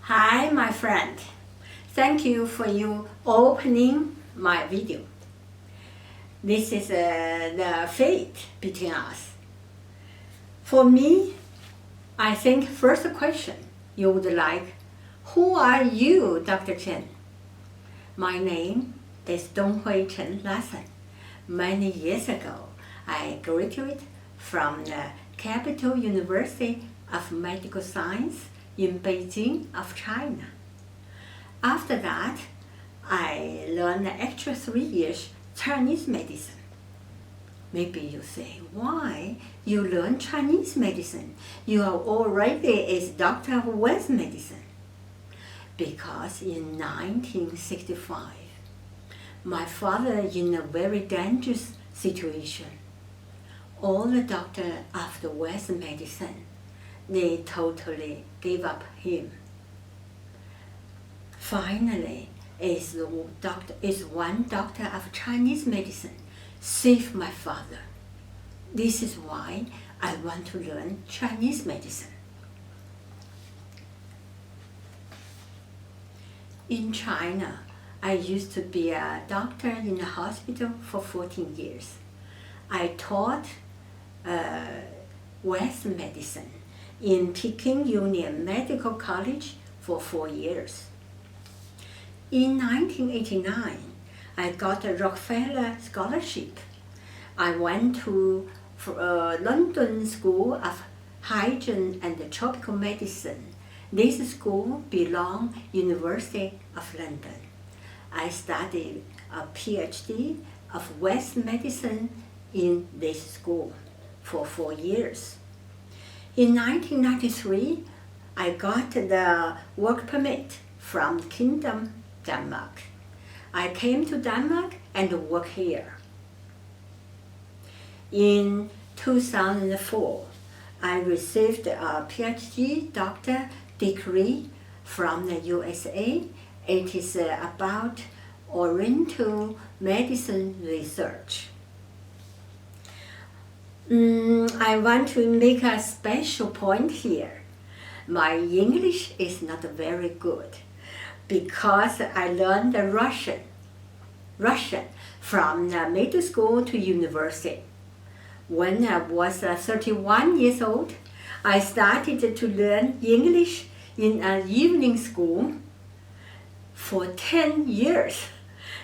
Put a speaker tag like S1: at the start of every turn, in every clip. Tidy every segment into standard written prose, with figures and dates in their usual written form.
S1: Hi, my friend. Thank you for you opening my video. This is the fate between us. For me, I think first question you would like, who are you, Dr. Chen? My name is Dr.Chen. Many years ago, I graduated from the Capital University of Medical Science in Beijing of China. After that, I learned the extra 3 years Chinese medicine. Maybe you say, why you learn Chinese medicine? You are already a doctor of West medicine. Because in 1965, my father in a very dangerous situation. All the doctors of the West medicine, they totally gave up him. Finally, is one doctor of Chinese medicine saved my father. This is why I want to learn Chinese medicine. In China, I used to be a doctor in a hospital for 14 years. I taught West medicine in Peking Union Medical College for 4 years. In 1989, I got a Rockefeller Scholarship. I went to London School of Hygiene and Tropical Medicine. This school belongs University of London. I studied a PhD of West Medicine in this school for 4 years. In 1993, I got the work permit from Kingdom, Denmark. I came to Denmark and worked here. In 2004, I received a PhD doctor degree from the USA. It is about Oriental medicine research. I want to make a special point here. My English is not very good because I learned Russian from the middle school to university. When I was 31 years old, I started to learn English in an evening school for 10 years.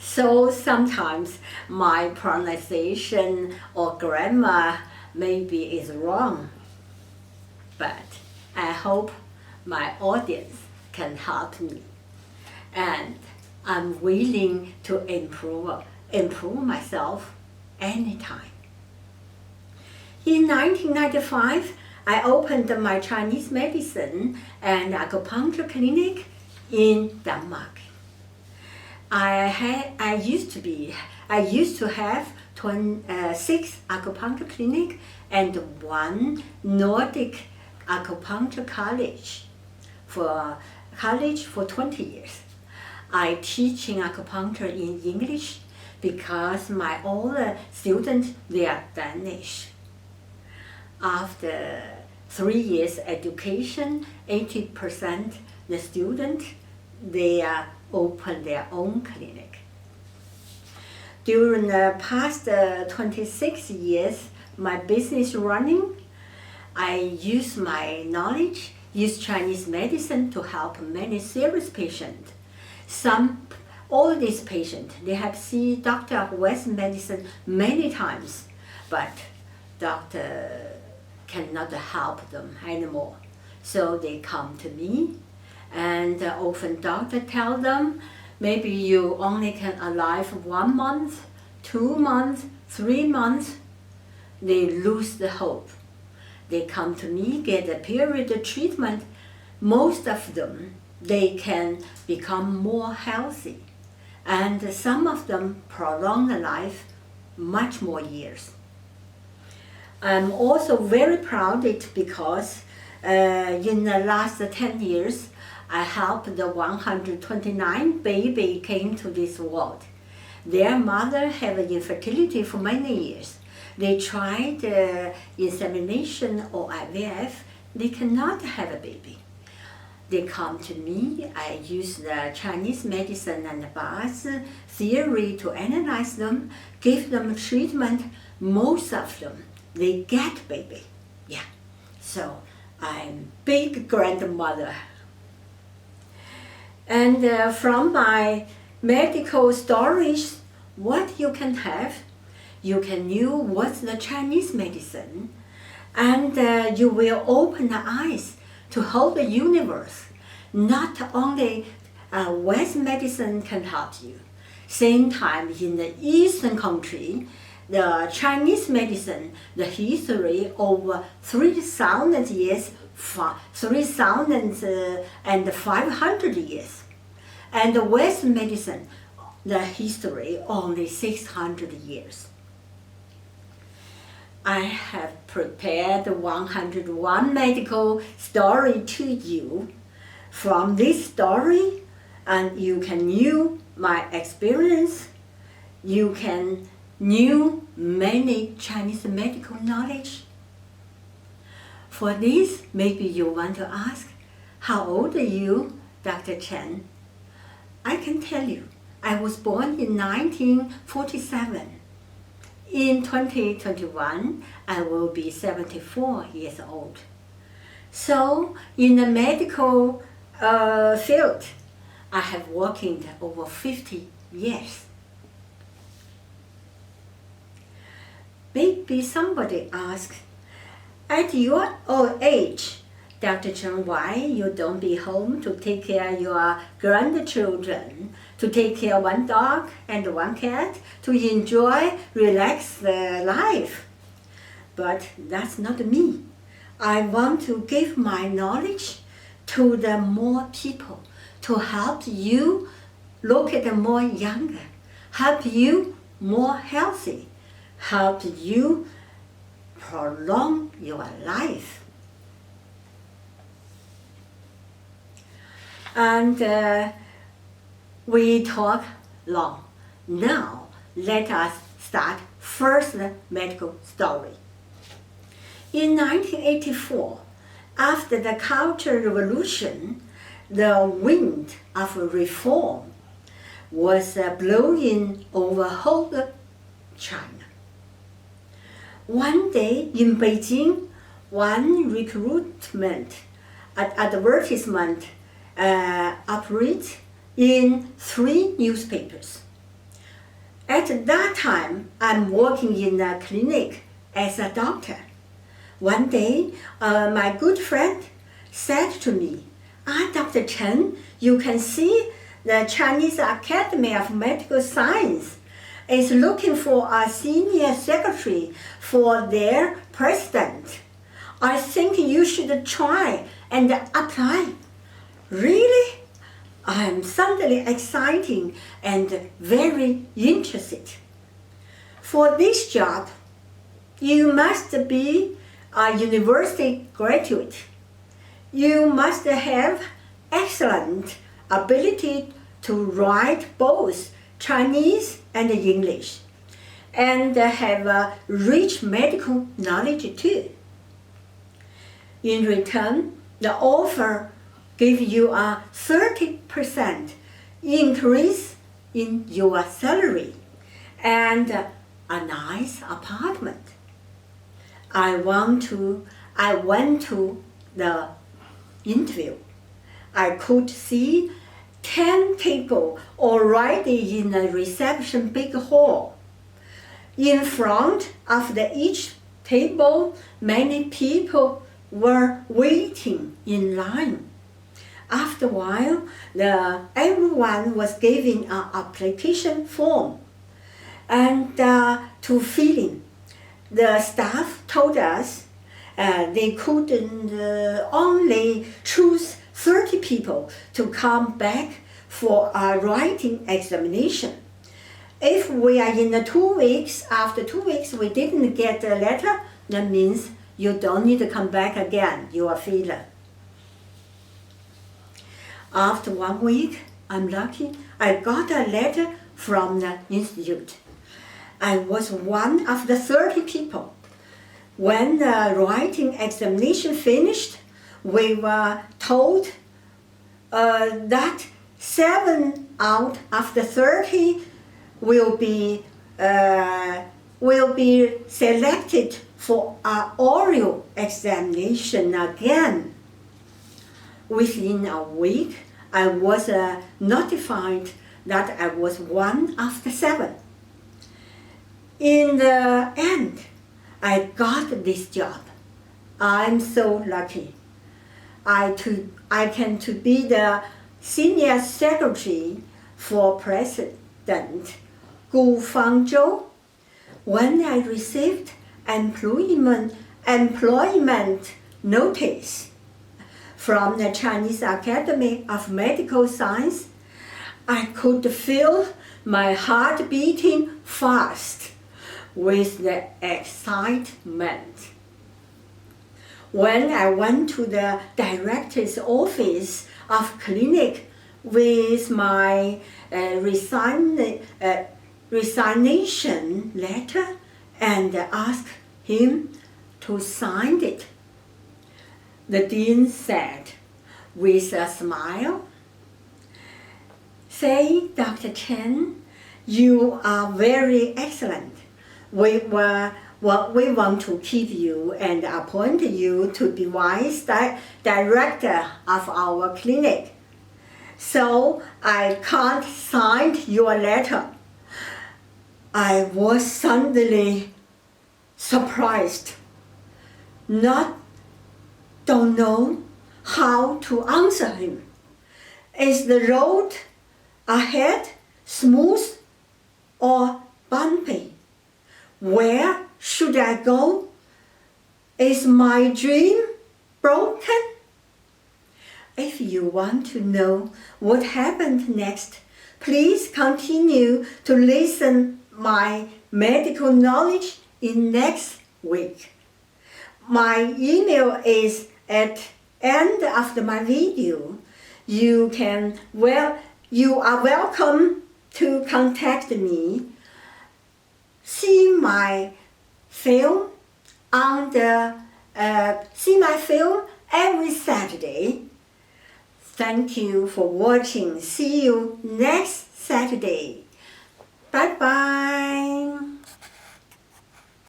S1: So sometimes my pronunciation or grammar maybe is wrong. But I hope my audience can help me. And I'm willing to improve myself anytime. In 1995, I opened my Chinese medicine and acupuncture clinic in Denmark. I used to have 6 acupuncture clinics and 1 Nordic acupuncture college for 20 years. I teach in acupuncture in English because my older students, they are Danish. After 3 years education, 80% the students, they open their own clinic. During the past 26 years, my business running, I use my knowledge, use Chinese medicine to help many serious patients. All these patients, they have seen doctor of West medicine many times, but doctor cannot help them anymore. So they come to me, and often doctor tell them, maybe you only can alive 1 month, 2 months, 3 months. They lose the hope. They come to me, get a period of treatment. Most of them, they can become more healthy. And some of them prolong the life much more years. I'm also very proud it because in the last 10 years, I helped the 129 baby came to this world. Their mother had infertility for many years. They tried insemination or IVF. They cannot have a baby. They come to me. I use the Chinese medicine and Ba's theory to analyze them, give them treatment. Most of them, they get baby. Yeah. So I'm big grandmother. And from my medical stories, what you can have, you can know what's the Chinese medicine, and you will open the eyes to whole the universe. Not only West medicine can help you. Same time in the Eastern country, the Chinese medicine, the history over 3,000 years, 3,500 years. And the West medicine, the history only 600 years. I have prepared 101 medical story to you. From this story, and you can know my experience, you can know many Chinese medical knowledge. For this, maybe you want to ask, how old are you, Dr. Chen? I can tell you, I was born in 1947. In 2021, I will be 74 years old. So, in the medical field, I have worked over 50 years. Maybe somebody asks, at your old age, Dr. Chen, why you don't be home to take care of your grandchildren, to take care of one dog and one cat, to enjoy, relax their life? But that's not me. I want to give my knowledge to the more people, to help you look at the more younger, help you more healthy, help you prolong your life. And we talk long. Now, let us start first the medical story. In 1984, after the Cultural Revolution, the wind of reform was blowing over whole China. One day in Beijing, one recruitment advertisement operates in 3 newspapers. At that time, I'm working in a clinic as a doctor. One day, my good friend said to me, Dr. Chen, you can see the Chinese Academy of Medical Science is looking for a senior secretary for their president. I think you should try and apply. Really? I'm suddenly excited and very interested. For this job, you must be a university graduate. You must have excellent ability to write both Chinese and English, and have a rich medical knowledge too. In return, the offer gives you a 30% increase in your salary and a nice apartment. I went to the interview. I could see 10 people already in the reception big hall. In front of each table, many people were waiting in line. After a while, everyone was given an application form and to fill in. The staff told us they couldn't only choose 30 people to come back for a writing examination. If we are in the 2 weeks, after 2 weeks we didn't get a letter, that means you don't need to come back again, you are a failure. After 1 week, I'm lucky, I got a letter from the institute. I was one of the 30 people. When the writing examination finished, we were told that 7 out of the 30 will be selected for an oral examination again. Within a week, I was notified that I was 1 of the 7. In the end, I got this job. I'm so lucky. I can to be the senior secretary for President Gu Fangzhou. When I received employment notice from the Chinese Academy of Medical Science, I could feel my heart beating fast with the excitement. When I went to the director's office of clinic with my resignation letter and asked him to sign it, the dean said with a smile, "Say, Dr. Chen, you are very excellent. We want to keep you and appoint you to be vice director of our clinic. So I can't sign your letter." I was suddenly surprised, don't know how to answer him. Is the road ahead smooth or bumpy? Where should I go? Is my dream broken? If you want to know what happened next, please continue to listen my medical knowledge in next week. My email is at end of my video. You are welcome to contact me. See my film every Saturday. Thank you for watching. See you next Saturday. Bye bye.